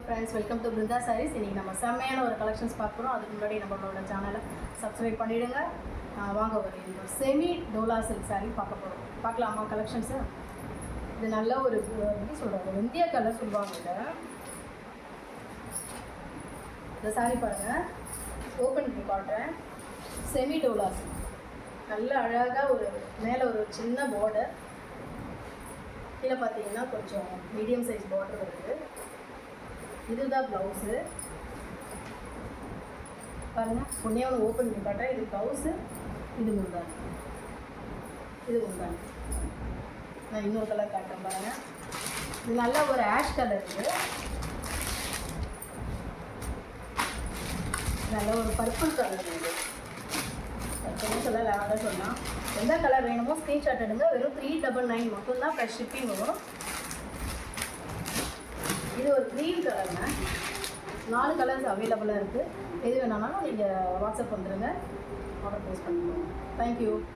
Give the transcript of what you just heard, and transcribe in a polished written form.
Friends, welcome to Brinda Sarees. இன்றைக்கி நம்ம செம்மையான ஒரு கலெக்ஷன்ஸ் பார்க்குறோம். அதுக்கு முன்னாடி நம்மளோட சேனலை சப்ஸ்கிரைப் பண்ணிவிடுங்க. வாங்க ஒரு செமி டோலா சில்க் சாரீ பார்க்கலாமா கலெக்ஷன்ஸு. இது நல்ல ஒரு எப்படி சொல்கிறாங்க, வெந்தய கலர் சொல்லுவாங்க. இந்த சாரீ பாருங்கள், ஓப்பன் பண்ணி காட்டுறேன். செமி டோலா சில்க், நல்ல அழகாக ஒரு மேலே ஒரு சின்ன பார்டர், கீழே பார்த்தீங்கன்னா கொஞ்சம் மீடியம் சைஸ் பார்டர் வருது. இதுதான் ப்ளவுஸு பாருங்கள். ஒன்றே ஒன்று ஓப்பன் பண்ணி காட்டுறேன். இது ப்ளவுஸு, இது முந்தானி. நான் இன்னொரு கலர் காட்டுறேன் பாருங்கள். இது நல்ல ஒரு ஆஷ் கலர், இது நல்ல ஒரு பர்பிள் கலர். இது பர்பிள் கலர் லேவண்டர் சொன்னால் எந்த கலர் வேணுமோ ஸ்க்ரீன்ஷாட் எடுங்க. வெறும் 399 மட்டும்தான் ஃப்ரெஷ் ஷிப்பிங் வரும். இது ஒரு க்ரீன் கலருங்க. 4 கலர்ஸ் அவைலபிளாக இருக்குது. எது வேணாலும் நீங்கள் வாட்ஸ்அப் வந்துடுங்க, ஆர்டர் ப்ளேஸ் பண்ணிக்கோங்க. தேங்க்யூ.